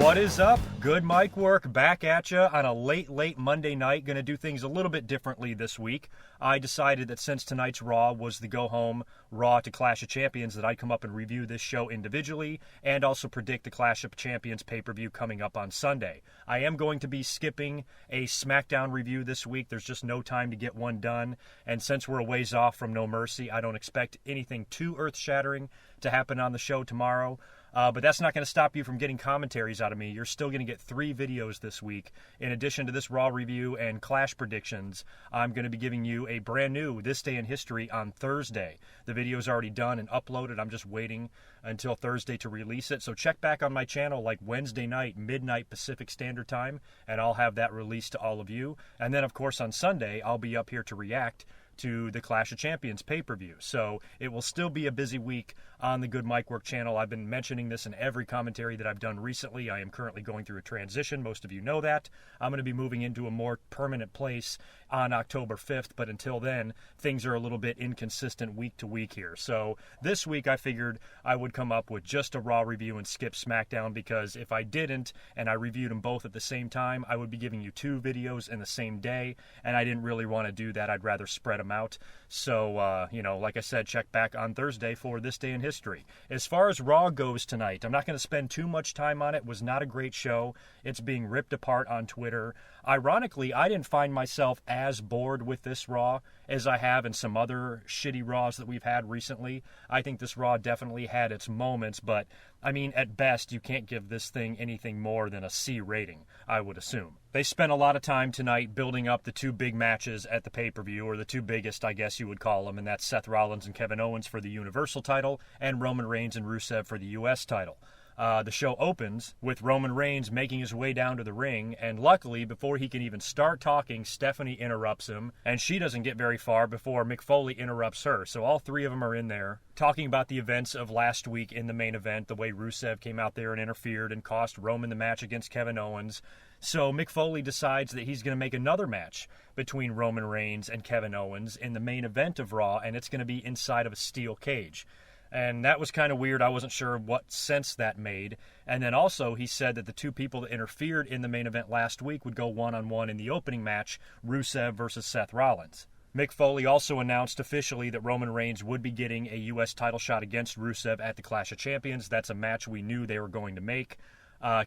What is up? GoodMicWork back at you on a late Monday night. Going to do things a little bit differently this week. I decided that since tonight's Raw was the go-home Raw to Clash of Champions, that I'd come up and review this show individually and also predict the Clash of Champions pay-per-view coming up on Sunday. I am going to be skipping a SmackDown review this week. There's just no time to get one done. And since we're a ways off from No Mercy, I don't expect anything too earth-shattering to happen on the show tomorrow. But that's not going to stop you from getting commentaries out of me. You're still going to get 3 videos this week. In addition to this Raw review and Clash predictions, I'm going to be giving you a brand new This Day in History on Thursday. The video is already done and uploaded. I'm just waiting until Thursday to release it. So check back on my channel like Wednesday night, midnight Pacific Standard Time, and I'll have that released to all of you. And then, of course, on Sunday, I'll be up here to react to the Clash of Champions pay-per-view. So it will still be a busy week on the GoodMicWork channel. I've been mentioning this in every commentary that I've done recently. I am currently going through a transition. Most of you know that. I'm going to be moving into a more permanent place on October 5th, but until then, things are a little bit inconsistent week to week here. So this week I figured I would come up with just a Raw review and skip SmackDown, because if I didn't and I reviewed them both at the same time, I would be giving you 2 videos in the same day, and I didn't really want to do that. I'd rather spread them out. So, like I said, check back on Thursday for This Day in History. As far as Raw goes tonight, I'm not going to spend too much time on it. It was not a great show. It's being ripped apart on Twitter. Ironically, I didn't find myself as bored with this Raw as I have in some other shitty Raws that we've had recently. I think this Raw definitely had its moments, but, I mean, at best, you can't give this thing anything more than a C rating, I would assume. They spent a lot of time tonight building up the 2 big matches at the pay-per-view, or the 2 biggest, I guess you would call them, and that's Seth Rollins and Kevin Owens for the Universal title, and Roman Reigns and Rusev for the U.S. title. The show opens with Roman Reigns making his way down to the ring, and luckily, before he can even start talking, Stephanie interrupts him, and she doesn't get very far before Mick Foley interrupts her. So all 3 of them are in there talking about the events of last week in the main event, the way Rusev came out there and interfered and cost Roman the match against Kevin Owens. So Mick Foley decides that he's going to make another match between Roman Reigns and Kevin Owens in the main event of Raw, and it's going to be inside of a steel cage. And that was kind of weird. I wasn't sure what sense that made. And then also he said that the 2 people that interfered in the main event last week would go one-on-one in the opening match, Rusev versus Seth Rollins. Mick Foley also announced officially that Roman Reigns would be getting a U.S. title shot against Rusev at the Clash of Champions. That's a match we knew they were going to make.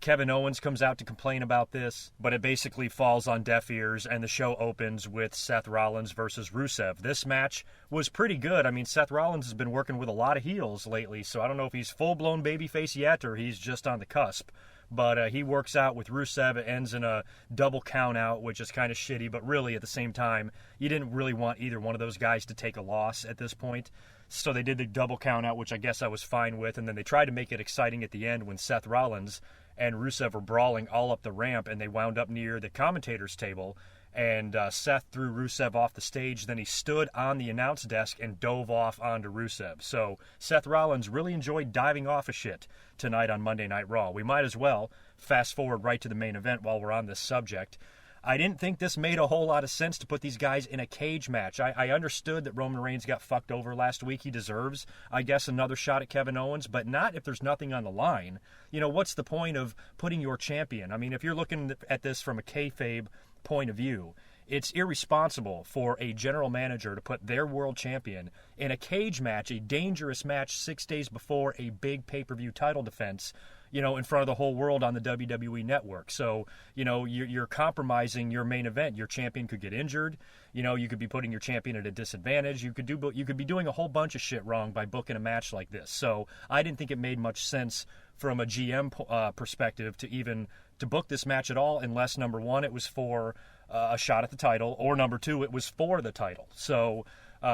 Kevin Owens comes out to complain about this, but it basically falls on deaf ears, and the show opens with Seth Rollins versus Rusev. This match was pretty good. I mean, Seth Rollins has been working with a lot of heels lately, so I don't know if he's full-blown babyface yet or he's just on the cusp. But he works out with Rusev. It ends in a double count-out, which is kind of shitty, but really, at the same time, you didn't really want either one of those guys to take a loss at this point. So they did the double count-out, which I guess I was fine with, and then they tried to make it exciting at the end when Seth Rollins and Rusev were brawling all up the ramp, and they wound up near the commentator's table, and Seth threw Rusev off the stage. Then he stood on the announce desk and dove off onto Rusev. So Seth Rollins really enjoyed diving off of shit tonight on Monday Night Raw. We might as well fast forward right to the main event while we're on this subject. I didn't think this made a whole lot of sense to put these guys in a cage match. I understood that Roman Reigns got fucked over last week. He deserves, I guess, another shot at Kevin Owens, but not if there's nothing on the line. You know, what's the point of putting your champion? I mean, if you're looking at this from a kayfabe point of view, it's irresponsible for a general manager to put their world champion in a cage match, a dangerous match 6 days before a big pay-per-view title defense, you know, in front of the whole world on the WWE network. So, you know, you're compromising your main event. Your champion could get injured. You know, you could be putting your champion at a disadvantage. You could be doing a whole bunch of shit wrong by booking a match like this. So I didn't think it made much sense from a GM perspective to book this match at all, unless, number one, it was for a shot at the title, or number 2, it was for the title. So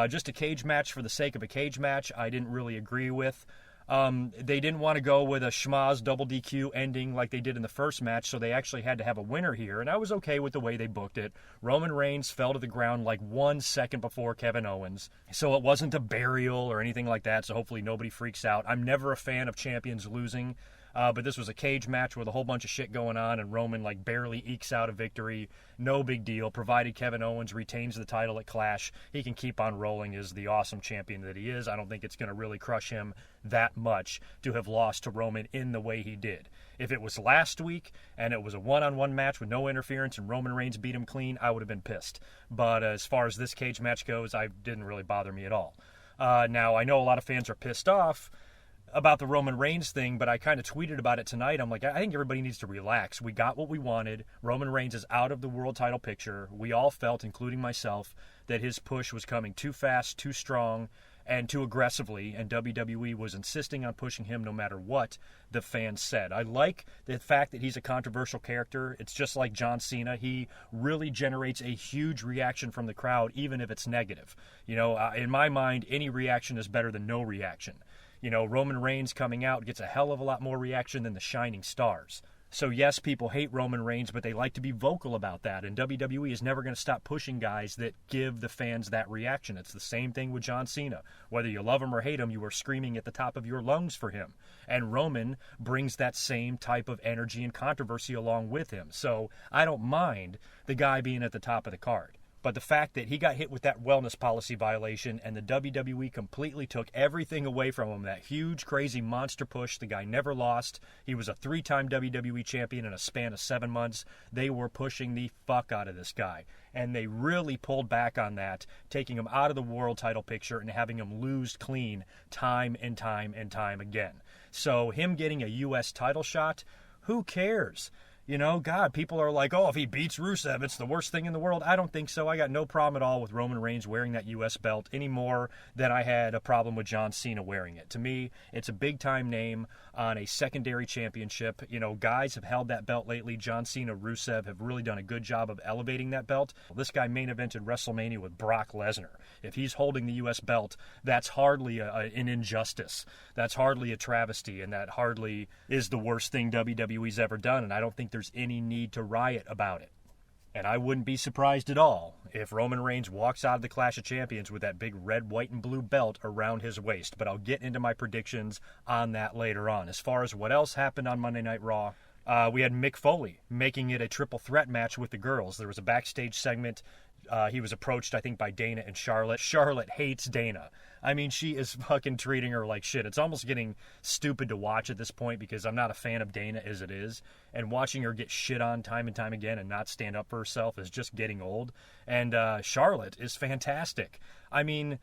just a cage match for the sake of a cage match, I didn't really agree with. They didn't want to go with a schmaz double DQ ending like they did in the first match, so they actually had to have a winner here, and I was okay with the way they booked it. Roman Reigns fell to the ground like 1 second before Kevin Owens, so it wasn't a burial or anything like that, so hopefully nobody freaks out. I'm never a fan of champions losing. But this was a cage match with a whole bunch of shit going on, and Roman like barely ekes out a victory. No big deal, provided Kevin Owens retains the title at Clash. He can keep on rolling as the awesome champion that he is. I don't think it's going to really crush him that much to have lost to Roman in the way he did. If it was last week and it was a one-on-one match with no interference and Roman Reigns beat him clean, I would have been pissed. But as far as this cage match goes, I didn't really bother me at all. Now, I know a lot of fans are pissed off about the Roman Reigns thing, but I kind of tweeted about it tonight. I'm like, I think everybody needs to relax. We got what we wanted. Roman Reigns is out of the world title picture. We all felt, including myself, that his push was coming too fast, too strong, and too aggressively, and WWE was insisting on pushing him no matter what the fans said. I like the fact that he's a controversial character. It's just like John Cena. He really generates a huge reaction from the crowd, even if it's negative. In my mind, any reaction is better than no reaction. Roman Reigns coming out gets a hell of a lot more reaction than the Shining Stars. So yes, people hate Roman Reigns, but they like to be vocal about that, and WWE is never going to stop pushing guys that give the fans that reaction. It's the same thing with John Cena. Whether you love him or hate him, you are screaming at the top of your lungs for him. And Roman brings that same type of energy and controversy along with him. So I don't mind the guy being at the top of the card. But the fact that he got hit with that wellness policy violation and the WWE completely took everything away from him, that huge, crazy monster push, the guy never lost. He was a 3-time WWE champion in a span of 7 months. They were pushing the fuck out of this guy. And they really pulled back on that, taking him out of the world title picture and having him lose clean time and time and time again. So him getting a U.S. title shot, who cares? God, people are like, oh, if he beats Rusev, it's the worst thing in the world. I don't think so. I got no problem at all with Roman Reigns wearing that U.S. belt any more than I had a problem with John Cena wearing it. To me, it's a big-time name on a secondary championship. Guys have held that belt lately. John Cena, Rusev have really done a good job of elevating that belt. This guy main evented WrestleMania with Brock Lesnar. If he's holding the U.S. belt, that's hardly an injustice. That's hardly a travesty, and that hardly is the worst thing WWE's ever done, and I don't think there's any need to riot about it. And I wouldn't be surprised at all if Roman Reigns walks out of the Clash of Champions with that big red, white, and blue belt around his waist. But I'll get into my predictions on that later on. As far as what else happened on Monday Night Raw, we had Mick Foley making it a triple threat match with the girls. There was a backstage segment. He was approached, I think, by Dana and Charlotte. Charlotte hates Dana. I mean, she is fucking treating her like shit. It's almost getting stupid to watch at this point because I'm not a fan of Dana as it is. And watching her get shit on time and time again and not stand up for herself is just getting old. And Charlotte is fantastic. I mean,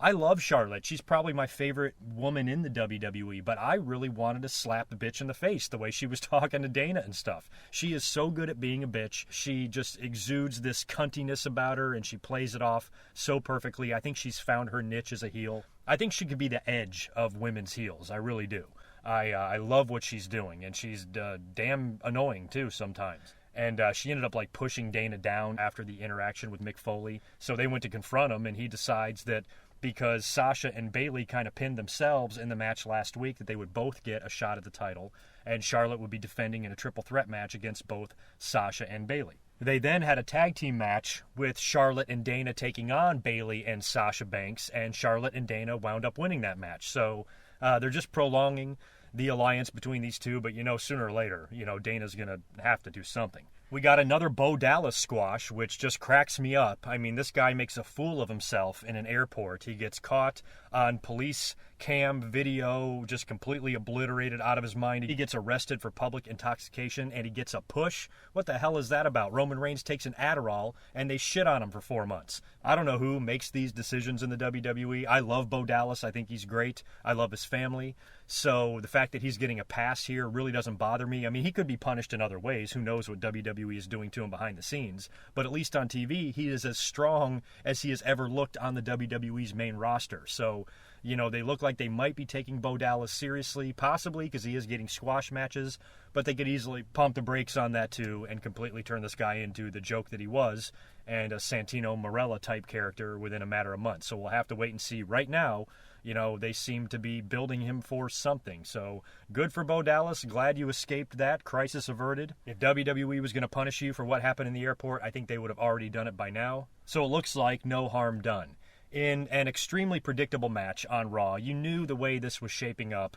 I love Charlotte. She's probably my favorite woman in the WWE, but I really wanted to slap the bitch in the face the way she was talking to Dana and stuff. She is so good at being a bitch. She just exudes this cuntiness about her, and she plays it off so perfectly. I think she's found her niche as a heel. I think she could be the Edge of women's heels. I really do. I love what she's doing, and she's damn annoying, too, sometimes. And she ended up like pushing Dana down after the interaction with Mick Foley. So they went to confront him, and he decides that because Sasha and Bayley kind of pinned themselves in the match last week, that they would both get a shot at the title, and Charlotte would be defending in a triple threat match against both Sasha and Bayley. They then had a tag team match with Charlotte and Dana taking on Bayley and Sasha Banks, and Charlotte and Dana wound up winning that match. So they're just prolonging the alliance between these two, but sooner or later, Dana's going to have to do something. We got another Bo Dallas squash, which just cracks me up. I mean, this guy makes a fool of himself in an airport. He gets caught on police cam video, just completely obliterated out of his mind. He gets arrested for public intoxication, and he gets a push. What the hell is that about? Roman Reigns takes an Adderall, and they shit on him for 4 months. I don't know who makes these decisions in the WWE. I love Bo Dallas. I think he's great. I love his family. So the fact that he's getting a pass here really doesn't bother me. I mean, he could be punished in other ways. Who knows what WWE is doing to him behind the scenes. But at least on TV, he is as strong as he has ever looked on the WWE's main roster. So, they look like they might be taking Bo Dallas seriously, possibly because he is getting squash matches, but they could easily pump the brakes on that too and completely turn this guy into the joke that he was and a Santino Marella type character within a matter of months. So we'll have to wait and see. Right now, they seem to be building him for something. So good for Bo Dallas. Glad you escaped that. Crisis averted. If WWE was going to punish you for what happened in the airport, I think they would have already done it by now. So it looks like no harm done. In an extremely predictable match on Raw, you knew the way this was shaping up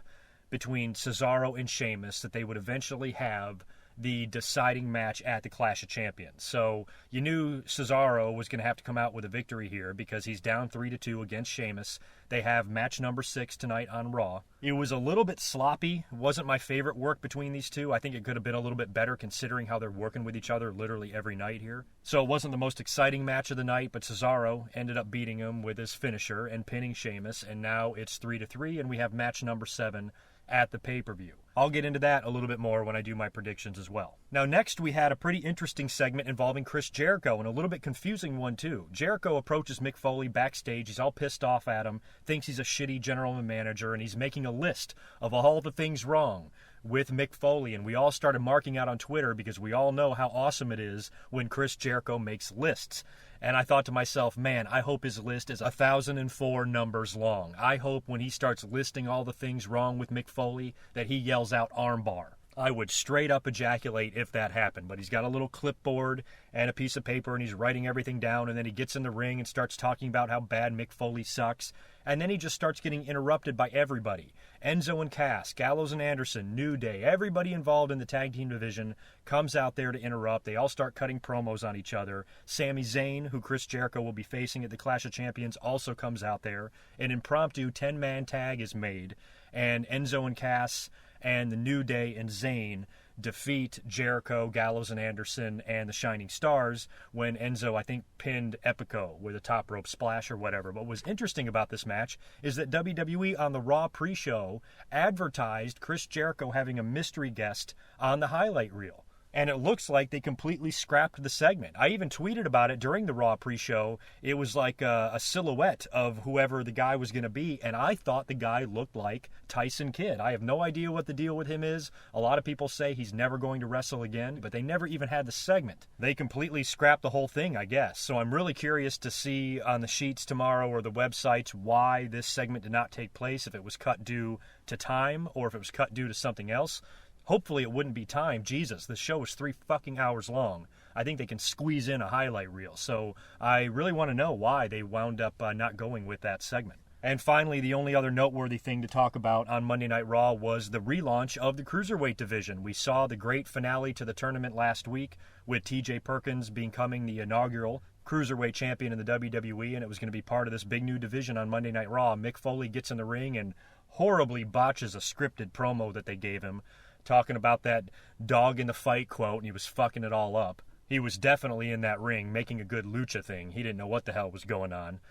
between Cesaro and Sheamus that they would eventually have the deciding match at the Clash of Champions. So you knew Cesaro was going to have to come out with a victory here because he's down 3-2 against Sheamus. They have match number 6 tonight on Raw. It was a little bit sloppy. It wasn't my favorite work between these two. I think it could have been a little bit better considering how they're working with each other literally every night here. So it wasn't the most exciting match of the night, but Cesaro ended up beating him with his finisher and pinning Sheamus, and now it's 3-3, and we have match number 7 at the pay-per-view. I'll get into that a little bit more when I do my predictions as well. Now next we had a pretty interesting segment involving Chris Jericho, and a little bit confusing one too. Jericho approaches Mick Foley backstage. He's all pissed off at him, thinks he's a shitty general manager, and he's making a list of all the things wrong with Mick Foley, and we all started marking out on Twitter because we all know how awesome it is when Chris Jericho makes lists. And I thought to myself, man, I hope his list is 1,004 numbers long. I hope when he starts listing all the things wrong with Mick Foley that he yells out armbar. I would straight up ejaculate if that happened. But he's got a little clipboard and a piece of paper, and he's writing everything down, and then he gets in the ring and starts talking about how bad Mick Foley sucks. And then he just starts getting interrupted by everybody. Enzo and Cass, Gallows and Anderson, New Day, everybody involved in the tag team division comes out there to interrupt. They all start cutting promos on each other. Sami Zayn, who Chris Jericho will be facing at the Clash of Champions, also comes out there. An impromptu 10-man tag is made, and Enzo and Cass and the New Day and Zayn defeat Jericho, Gallows and Anderson, and the Shining Stars when Enzo, I think, pinned Epico with a top rope splash or whatever. But what was interesting about this match is that WWE on the Raw pre-show advertised Chris Jericho having a mystery guest on the highlight reel. And it looks like they completely scrapped the segment. I even tweeted about it during the Raw pre-show. It was like a silhouette of whoever the guy was going to be, and I thought the guy looked like Tyson Kidd. I have no idea what the deal with him is. A lot of people say he's never going to wrestle again, but they never even had the segment. They completely scrapped the whole thing, I guess. So I'm really curious to see on the sheets tomorrow or the websites why this segment did not take place, if it was cut due to time or if it was cut due to something else. Hopefully it wouldn't be time. Jesus, the show is 3 fucking hours long. I think they can squeeze in a highlight reel. So I really want to know why they wound up not going with that segment. And finally, the only other noteworthy thing to talk about on Monday Night Raw was the relaunch of the Cruiserweight division. We saw the great finale to the tournament last week with TJ Perkins becoming the inaugural Cruiserweight champion in the WWE, and it was going to be part of this big new division on Monday Night Raw. Mick Foley gets in the ring and horribly botches a scripted promo that they gave him, talking about that dog in the fight quote, and he was fucking it all up. He was definitely in that ring making a good lucha thing. He didn't know what the hell was going on.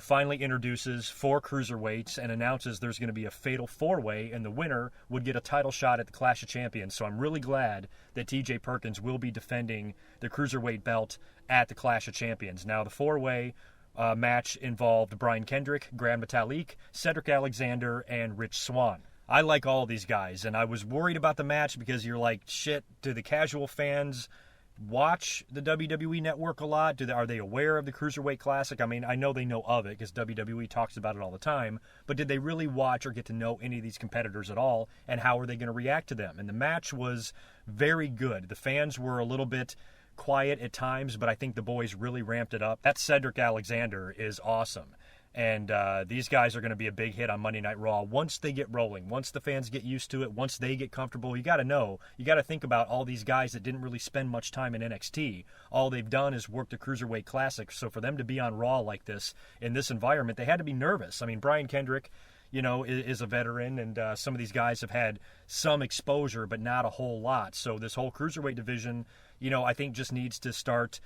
Finally introduces 4 cruiserweights and announces there's going to be a fatal 4-way, and the winner would get a title shot at the Clash of Champions. So I'm really glad that TJ Perkins will be defending the cruiserweight belt at the Clash of Champions. Now, the 4-way match involved Brian Kendrick, Grand Metalik, Cedric Alexander, and Rich Swann. I like all of these guys, and I was worried about the match because you're like, shit, do the casual fans watch the WWE Network a lot? Are they aware of the Cruiserweight Classic? I mean, I know they know of it because WWE talks about it all the time, but did they really watch or get to know any of these competitors at all, and how are they going to react to them? And the match was very good. The fans were a little bit quiet at times, but I think the boys really ramped it up. That Cedric Alexander is awesome. And these guys are going to be a big hit on Monday Night Raw once they get rolling, once the fans get used to it, once they get comfortable. You got to think about all these guys that didn't really spend much time in NXT. All they've done is work the Cruiserweight Classic. So for them to be on Raw like this, in this environment, they had to be nervous. I mean, Brian Kendrick, is a veteran, and some of these guys have had some exposure, but not a whole lot. So this whole Cruiserweight division, I think just needs to start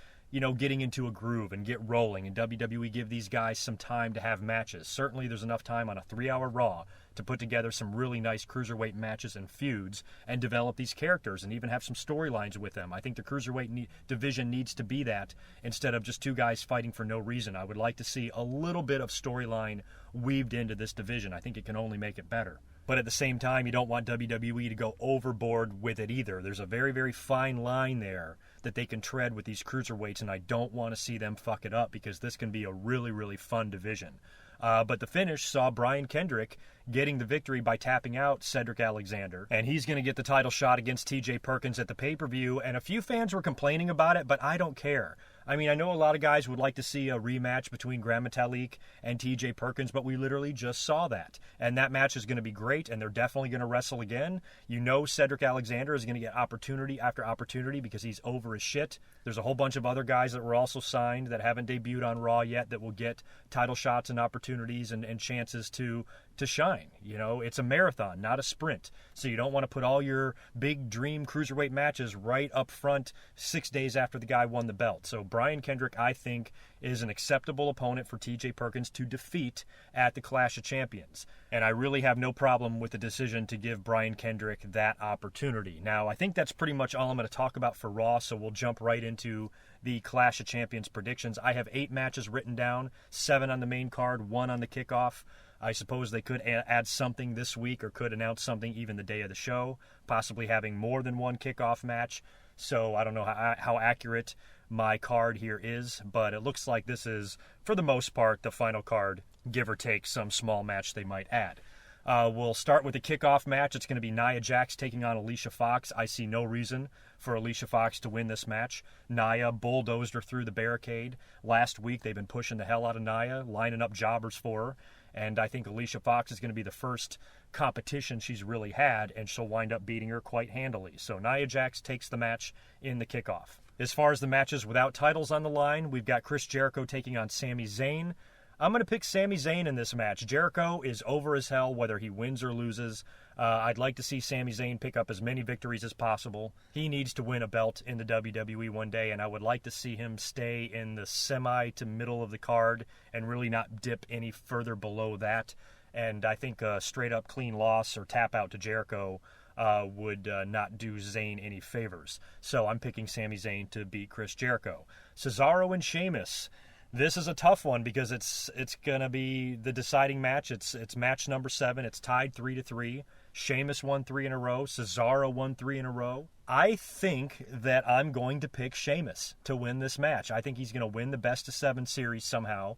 getting into a groove and get rolling, and WWE give these guys some time to have matches. Certainly there's enough time on a 3-hour Raw to put together some really nice Cruiserweight matches and feuds and develop these characters and even have some storylines with them. I think the Cruiserweight division needs to be that instead of just 2 guys fighting for no reason. I would like to see a little bit of storyline weaved into this division. I think it can only make it better. But at the same time, you don't want WWE to go overboard with it either. There's a very, very fine line there that they can tread with these cruiserweights, and I don't want to see them fuck it up because this can be a really, really fun division. But the finish saw Brian Kendrick getting the victory by tapping out Cedric Alexander, and he's going to get the title shot against TJ Perkins at the pay-per-view, and a few fans were complaining about it, but I don't care. I mean, I know a lot of guys would like to see a rematch between Gran Metalik and TJ Perkins, but we literally just saw that. And that match is going to be great, and they're definitely going to wrestle again. You know Cedric Alexander is going to get opportunity after opportunity because he's over his shit. There's a whole bunch of other guys that were also signed that haven't debuted on Raw yet that will get title shots and opportunities and chances to shine. You know, it's a marathon, not a sprint. So you don't want to put all your big dream cruiserweight matches right up front 6 days after the guy won the belt. So Brian Kendrick, I think, is an acceptable opponent for TJ Perkins to defeat at the Clash of Champions. And I really have no problem with the decision to give Brian Kendrick that opportunity. Now, I think that's pretty much all I'm going to talk about for Raw, so we'll jump right into the Clash of Champions predictions. I have 8 matches written down, 7 on the main card, 1 on the kickoff. I suppose they could add something this week or could announce something even the day of the show, possibly having more than 1 kickoff match. So I don't know how accurate my card here is, but it looks like this is, for the most part, the final card, give or take some small match they might add. We'll start with the kickoff match. It's going to be Nia Jax taking on Alicia Fox. I see no reason for Alicia Fox to win this match. Nia bulldozed her through the barricade. Last week, they've been pushing the hell out of Nia, lining up jobbers for her. And I think Alicia Fox is going to be the first competition she's really had, and she'll wind up beating her quite handily. So Nia Jax takes the match in the kickoff. As far as the matches without titles on the line, we've got Chris Jericho taking on Sami Zayn. I'm going to pick Sami Zayn in this match. Jericho is over as hell whether he wins or loses. I'd like to see Sami Zayn pick up as many victories as possible. He needs to win a belt in the WWE one day, and I would like to see him stay in the semi to middle of the card and really not dip any further below that. And I think a straight-up clean loss or tap out to Jericho would not do Zayn any favors. So I'm picking Sami Zayn to beat Chris Jericho. Cesaro and Sheamus. This is a tough one because it's going to be the deciding match. It's match number 7. It's tied 3-3. Sheamus won 3 in a row. Cesaro won 3 in a row. I think that I'm going to pick Sheamus to win this match. I think he's going to win the best of 7 series somehow.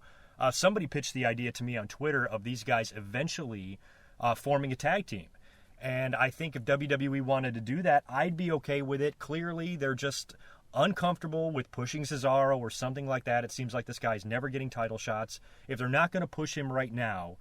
Somebody pitched the idea to me on Twitter of these guys eventually forming a tag team. And I think if WWE wanted to do that, I'd be okay with it. Clearly, they're just uncomfortable with pushing Cesaro or something like that. It seems like this guy's never getting title shots. If they're not going to push him right now,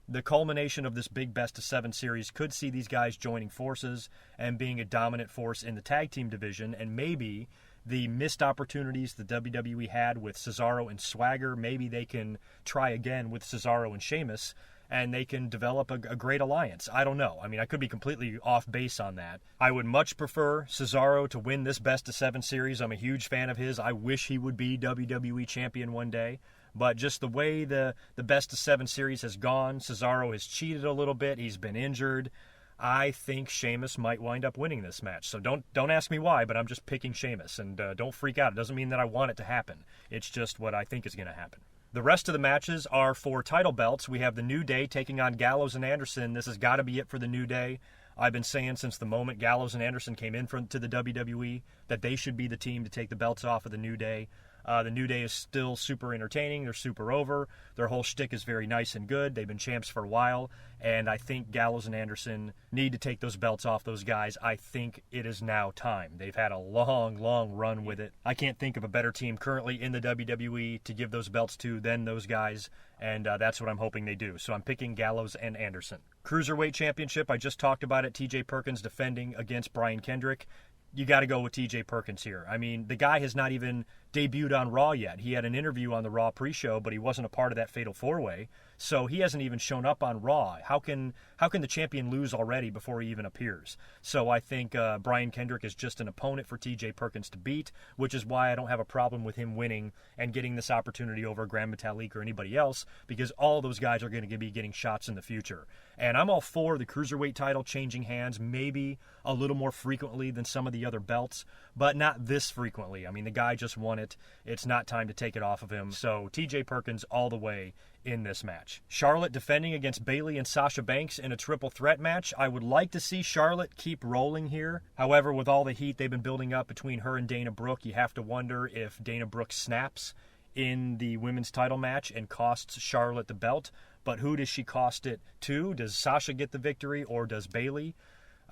the culmination of this big best of 7 series could see these guys joining forces and being a dominant force in the tag team division, and maybe the missed opportunities the WWE had with Cesaro and Swagger, maybe they can try again with Cesaro and Sheamus, and they can develop a great alliance. I don't know. I mean, I could be completely off base on that. I would much prefer Cesaro to win this best of 7 series. I'm a huge fan of his. I wish he would be WWE champion one day. But just the way the best of 7 series has gone, Cesaro has cheated a little bit. He's been injured. I think Sheamus might wind up winning this match. So don't ask me why, but I'm just picking Sheamus. And don't freak out. It doesn't mean that I want it to happen. It's just what I think is going to happen. The rest of the matches are for title belts. We have the New Day taking on Gallows and Anderson. This has got to be it for the New Day. I've been saying since the moment Gallows and Anderson came in to the WWE that they should be the team to take the belts off of the New Day. The New Day is still super entertaining. They're super over. Their whole shtick is very nice and good. They've been champs for a while, and I think Gallows and Anderson need to take those belts off those guys. I think it is now time. They've had a long, long run with it. I can't think of a better team currently in the WWE to give those belts to than those guys, and that's what I'm hoping they do. So I'm picking Gallows and Anderson. Cruiserweight Championship, I just talked about it. TJ Perkins defending against Brian Kendrick. You got to go with TJ Perkins here. I mean, the guy has not even debuted on Raw yet. He had an interview on the Raw pre-show, but he wasn't a part of that Fatal 4-Way, so he hasn't even shown up on Raw. How can the champion lose already before he even appears? So I think Brian Kendrick is just an opponent for TJ Perkins to beat, which is why I don't have a problem with him winning and getting this opportunity over Gran Metalik or anybody else, because all those guys are going to be getting shots in the future. And I'm all for the Cruiserweight title changing hands, maybe a little more frequently than some of the other belts, but not this frequently. I mean, the guy just won it. It's not time to take it off of him. So TJ Perkins all the way in this match. Charlotte defending against Bayley and Sasha Banks in a triple threat match. I would like to see Charlotte keep rolling here. However, with all the heat they've been building up between her and Dana Brooke, you have to wonder if Dana Brooke snaps in the women's title match and costs Charlotte the belt. But who does she cost it to? Does Sasha get the victory or does Bayley?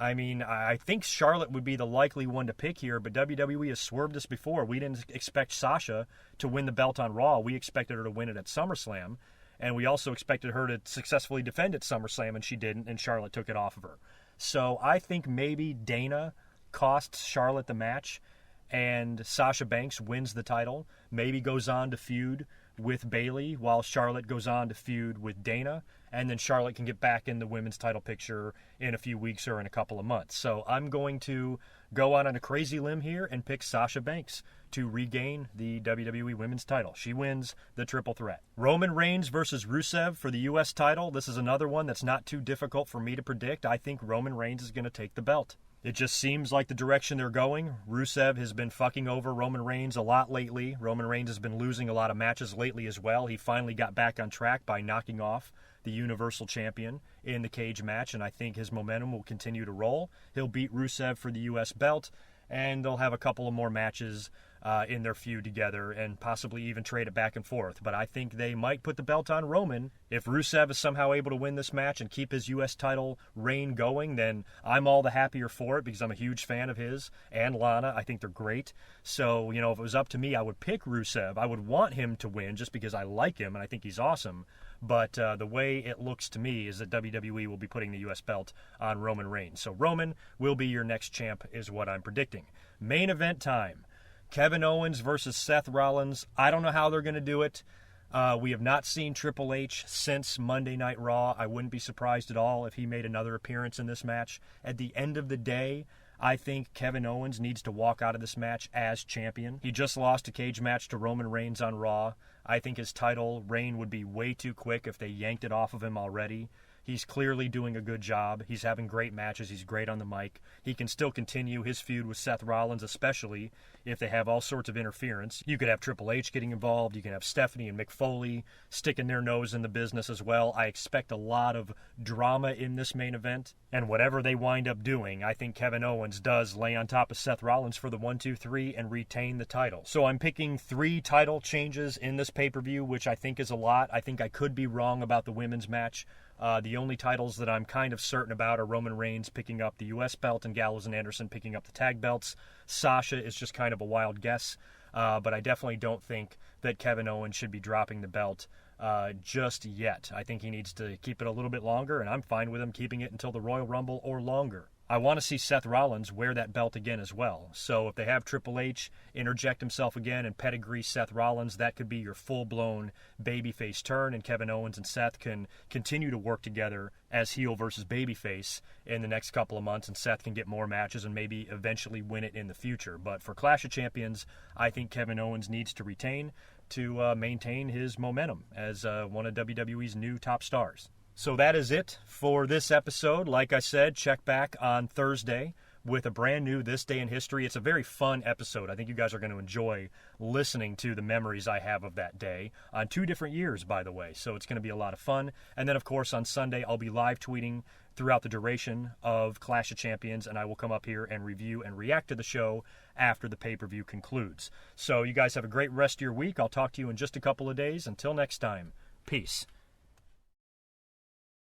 I mean, I think Charlotte would be the likely one to pick here, but WWE has swerved us before. We didn't expect Sasha to win the belt on Raw. We expected her to win it at SummerSlam, and we also expected her to successfully defend at SummerSlam, and she didn't, and Charlotte took it off of her. So I think maybe Dana costs Charlotte the match, and Sasha Banks wins the title, maybe goes on to feud with Bayley while Charlotte goes on to feud with Dana, and then Charlotte can get back in the women's title picture in a few weeks or in a couple of months. So I'm going to go out on a crazy limb here and pick Sasha Banks to regain the WWE Women's title. She wins the triple threat. Roman Reigns versus Rusev for the U.S. title. This is another one that's not too difficult for me to predict. I think Roman Reigns is going to take the belt. It just seems like the direction they're going. Rusev has been fucking over Roman Reigns a lot lately. Roman Reigns has been losing a lot of matches lately as well. He finally got back on track by knocking off the Universal Champion in the cage match, and I think his momentum will continue to roll. He'll beat Rusev for the U.S. belt, and they'll have a couple of more matches in their feud together and possibly even trade it back and forth. But I think they might put the belt on Roman. If Rusev is somehow able to win this match and keep his U.S. title reign going, then I'm all the happier for it because I'm a huge fan of his and Lana. I think they're great. So, if it was up to me, I would pick Rusev. I would want him to win just because I like him and I think he's awesome. But the way it looks to me is that WWE will be putting the U.S. belt on Roman Reigns. So Roman will be your next champ is what I'm predicting. Main event time. Kevin Owens versus Seth Rollins. I don't know how they're going to do it. We have not seen Triple H since Monday Night Raw. I wouldn't be surprised at all if he made another appearance in this match. At the end of the day, I think Kevin Owens needs to walk out of this match as champion. He just lost a cage match to Roman Reigns on Raw. I think his title reign would be way too quick if they yanked it off of him already. He's clearly doing a good job. He's having great matches. He's great on the mic. He can still continue his feud with Seth Rollins, especially if they have all sorts of interference. You could have Triple H getting involved. You can have Stephanie and Mick Foley sticking their nose in the business as well. I expect a lot of drama in this main event. And whatever they wind up doing, I think Kevin Owens does lay on top of Seth Rollins for the 1-2-3 and retain the title. So I'm picking 3 title changes in this pay-per-view, which I think is a lot. I think I could be wrong about the women's match. The only titles that I'm kind of certain about are Roman Reigns picking up the U.S. belt and Gallows and Anderson picking up the tag belts. Sasha is just kind of a wild guess, but I definitely don't think that Kevin Owens should be dropping the belt just yet. I think he needs to keep it a little bit longer, and I'm fine with him keeping it until the Royal Rumble or longer. I want to see Seth Rollins wear that belt again as well. So if they have Triple H interject himself again and pedigree Seth Rollins, that could be your full-blown babyface turn, and Kevin Owens and Seth can continue to work together as heel versus babyface in the next couple of months, and Seth can get more matches and maybe eventually win it in the future. But for Clash of Champions, I think Kevin Owens needs to retain to maintain his momentum as one of WWE's new top stars. So that is it for this episode. Like I said, check back on Thursday with a brand new This Day in History. It's a very fun episode. I think you guys are going to enjoy listening to the memories I have of that day on 2 different years, by the way. So it's going to be a lot of fun. And then, of course, on Sunday, I'll be live tweeting throughout the duration of Clash of Champions, and I will come up here and review and react to the show after the pay-per-view concludes. So you guys have a great rest of your week. I'll talk to you in just a couple of days. Until next time, peace.